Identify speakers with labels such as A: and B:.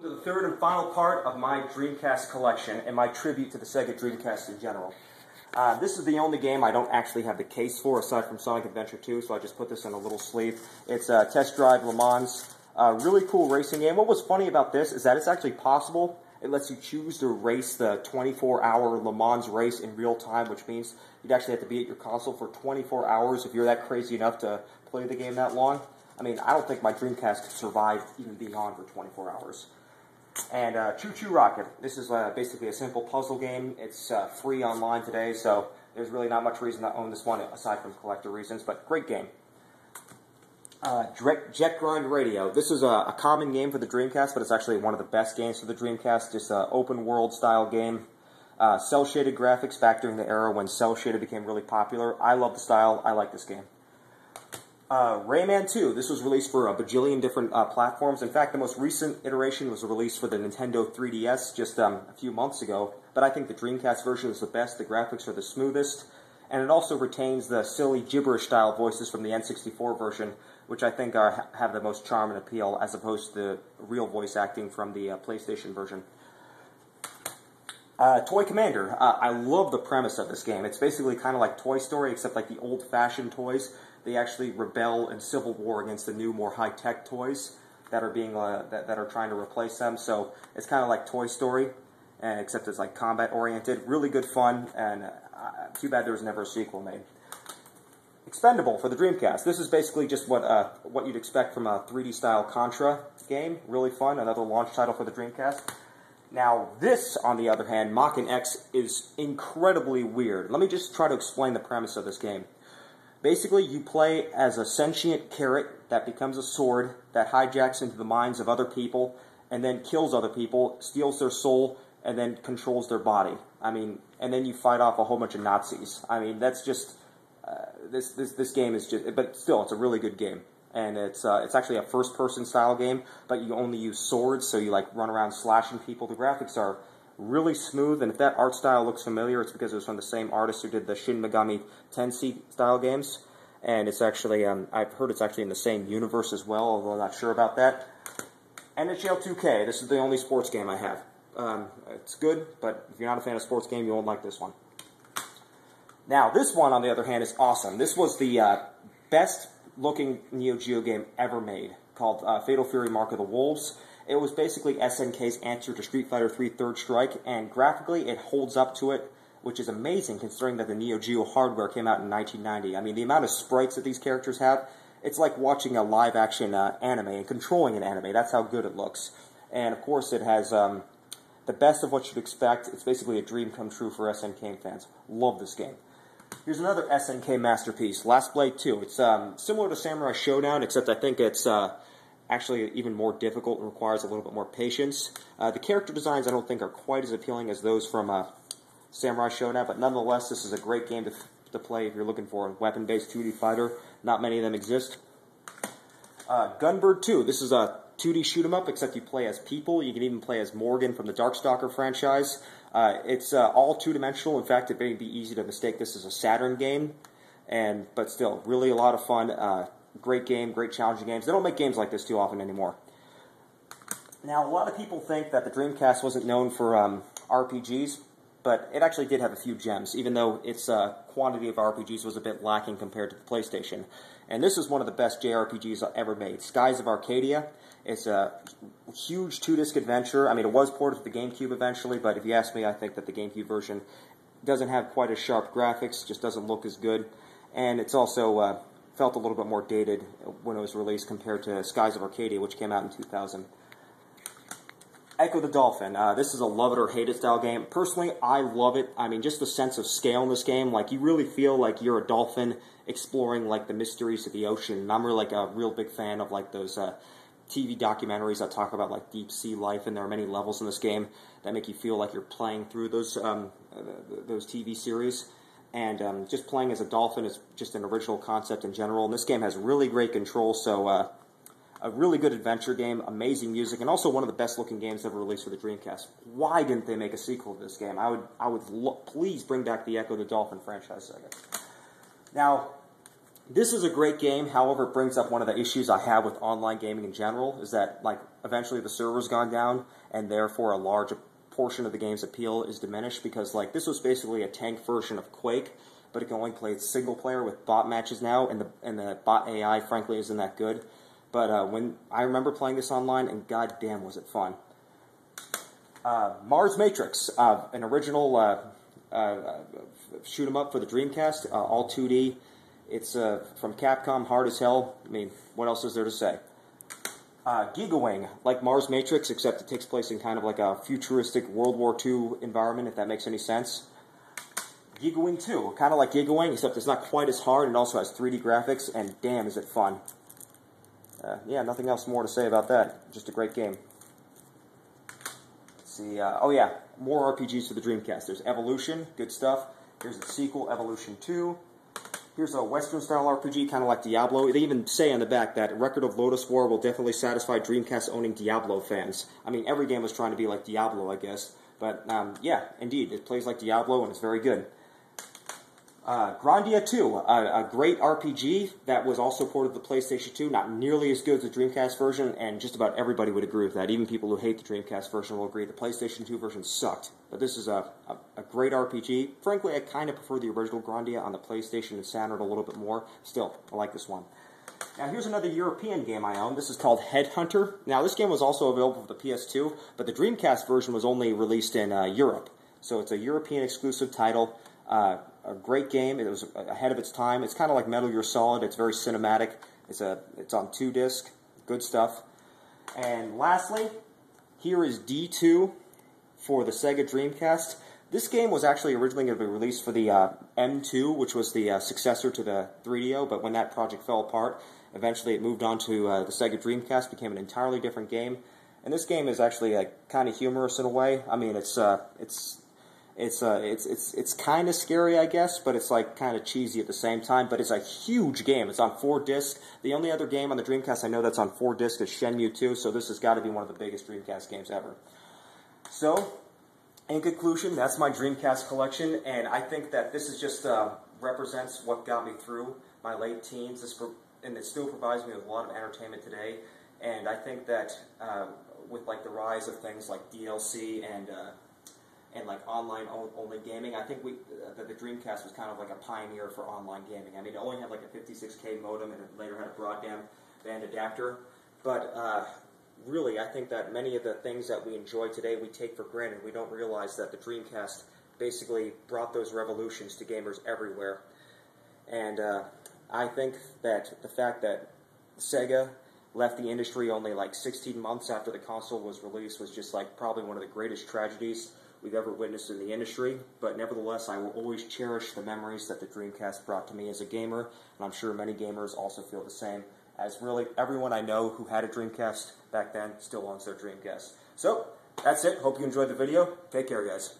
A: To the third and final part of my Dreamcast collection and my tribute to the Sega Dreamcast in general. This is the only game I don't actually have the case for aside from Sonic Adventure 2, so I just put this in a little sleeve. It's Test Drive Le Mans. Really cool racing game. What was funny about this is that it's actually possible. It lets you choose to race the 24-hour Le Mans race in real time, which means you'd actually have to be at your console for 24 hours if you're that crazy enough to play the game that long. I mean, I don't think my Dreamcast could survive even being on for 24 hours. And Choo Choo Rocket. This is basically a simple puzzle game. It's free online today, so there's really not much reason to own this one aside from collector reasons, but great game. Jet Grind Radio. This is a common game for the Dreamcast, but it's actually one of the best games for the Dreamcast. Just an open world style game. Cell-shaded graphics back during the era when cell-shaded became really popular. I love the style. I like this game. Rayman 2. This was released for a bajillion different platforms. In fact, the most recent iteration was released for the Nintendo 3DS just a few months ago. But I think the Dreamcast version is the best. The graphics are the smoothest. And it also retains the silly gibberish-style voices from the N64 version, which I think have the most charm and appeal, as opposed to the real voice acting from the PlayStation version. Toy Commander. I love the premise of this game. It's basically kind of like Toy Story, except like the old-fashioned toys. They actually rebel in civil war against the new, more high-tech toys that are being that are trying to replace them. So it's kind of like Toy Story, except it's like combat-oriented. Really good fun, and too bad there was never a sequel made. Expendable for the Dreamcast. This is basically just what you'd expect from a 3D-style Contra game. Really fun. Another launch title for the Dreamcast. Now, this, on the other hand, Mach-N X, is incredibly weird. Let me just try to explain the premise of this game. Basically, you play as a sentient carrot that becomes a sword that hijacks into the minds of other people and then kills other people, steals their soul, and then controls their body. I mean, and then you fight off a whole bunch of Nazis. I mean, that's just... This game is just... But still, it's a really good game. And it's actually a first-person style game, but you only use swords, so you, like, run around slashing people. The graphics are really smooth, and if that art style looks familiar, it's because it was from the same artist who did the Shin Megami Tensei style games, and it's actually, I've heard it's actually in the same universe as well, although I'm not sure about that. NHL 2K, this is the only sports game I have. It's good, but if you're not a fan of sports game, you won't like this one. Now, this one, on the other hand, is awesome. This was the best-looking Neo Geo game ever made, called Fatal Fury Mark of the Wolves. It was basically SNK's answer to Street Fighter III Third Strike, and graphically it holds up to it, which is amazing considering that the Neo Geo hardware came out in 1990. I mean, the amount of sprites that these characters have, it's like watching a live-action anime and controlling an anime. That's how good it looks. And, of course, it has the best of what you'd expect. It's basically a dream come true for SNK fans. Love this game. Here's another SNK masterpiece, Last Blade 2. It's similar to Samurai Showdown, except I think it's... actually even more difficult and requires a little bit more patience. The character designs I don't think are quite as appealing as those from Samurai Showdown, but nonetheless this is a great game to play if you're looking for a weapon-based 2D fighter. Not many of them exist. Gunbird 2. This is a 2D shoot-'em-up, except you play as people. You can even play as Morgan from the Darkstalker franchise. It's all two-dimensional. In fact, it may be easy to mistake this as a Saturn game, but still, really a lot of fun. Great game, great challenging games. They don't make games like this too often anymore. Now, a lot of people think that the Dreamcast wasn't known for RPGs, but it actually did have a few gems, even though its quantity of RPGs was a bit lacking compared to the PlayStation. And this is one of the best JRPGs ever made. Skies of Arcadia. It's a huge 2-disc adventure. I mean, it was ported to the GameCube eventually, but if you ask me, I think that the GameCube version doesn't have quite as sharp graphics, just doesn't look as good. And it's also... felt a little bit more dated when it was released compared to Skies of Arcadia, which came out in 2000. Echo the Dolphin. This is a love it or hate it style game. Personally, I love it. I mean, just the sense of scale in this game. Like, you really feel like you're a dolphin exploring, like, the mysteries of the ocean. And I'm really, like, a real big fan of, like, those TV documentaries that talk about, like, deep sea life. And there are many levels in this game that make you feel like you're playing through those TV series. And just playing as a dolphin is just an original concept in general. And this game has really great control, so a really good adventure game, amazing music, and also one of the best-looking games ever released for the Dreamcast. Why didn't they make a sequel to this game? I would please bring back the Echo the Dolphin franchise, I guess. Now, this is a great game. However, it brings up one of the issues I have with online gaming in general, is that, like, eventually the server's gone down, and therefore a large portion of the game's appeal is diminished, because like this was basically a tank version of Quake, but it can only play single player with bot matches now, and the bot AI frankly isn't that good. But when I remember playing this online, and goddamn was it fun. Mars Matrix, an original shoot 'em up for the Dreamcast, all 2D. It's from Capcom, hard as hell. I mean, what else is there to say? Gigawing, like Mars Matrix, except it takes place in kind of like a futuristic World War II environment, if that makes any sense. Gigawing 2, kind of like Gigawing, except it's not quite as hard, and also has 3D graphics, and damn is it fun. Yeah, nothing else more to say about that. Just a great game. Let's see, oh yeah, more RPGs for the Dreamcast. There's Evolution, good stuff. Here's the sequel, Evolution 2. Here's a Western-style RPG, kind of like Diablo. They even say on the back that Record of Lotus War will definitely satisfy Dreamcast-owning Diablo fans. I mean, every game was trying to be like Diablo, I guess. But, yeah, indeed, it plays like Diablo, and it's very good. Grandia 2, a great RPG that was also ported to the PlayStation 2. Not nearly as good as the Dreamcast version, and just about everybody would agree with that. Even people who hate the Dreamcast version will agree the PlayStation 2 version sucked. But this is a great RPG. Frankly, I kind of prefer the original Grandia on the PlayStation and Saturn a little bit more. Still, I like this one. Now, here's another European game I own. This is called Headhunter. Now, this game was also available for the PS2, but the Dreamcast version was only released in Europe. So it's a European exclusive title. A great game. It was ahead of its time. It's kind of like Metal Gear Solid. It's very cinematic. It's on 2 disc. Good stuff. And lastly, here is D2 for the Sega Dreamcast. This game was actually originally going to be released for the M2, which was the successor to the 3DO, but when that project fell apart, eventually it moved on to the Sega Dreamcast, became an entirely different game. And this game is actually kind of humorous in a way. I mean, it's kind of scary, I guess, but it's like kind of cheesy at the same time. But it's a huge game. It's on 4 discs. The only other game on the Dreamcast I know that's on 4 discs is Shenmue 2, so this has got to be one of the biggest Dreamcast games ever. So, in conclusion, that's my Dreamcast collection, and I think that this is just represents what got me through my late teens, and it still provides me with a lot of entertainment today. And I think that with like the rise of things like DLC and like online-only gaming, I think that the Dreamcast was kind of like a pioneer for online gaming. I mean, it only had like a 56K modem, and it later had a broadband adapter. But really, I think that many of the things that we enjoy today we take for granted. We don't realize that the Dreamcast basically brought those revolutions to gamers everywhere. And I think that the fact that Sega left the industry only like 16 months after the console was released was just like probably one of the greatest tragedies we've ever witnessed in the industry. But nevertheless, I will always cherish the memories that the Dreamcast brought to me as a gamer, and I'm sure many gamers also feel the same, as really everyone I know who had a Dreamcast back then still owns their Dreamcast. So, that's it. Hope you enjoyed the video. Take care, guys.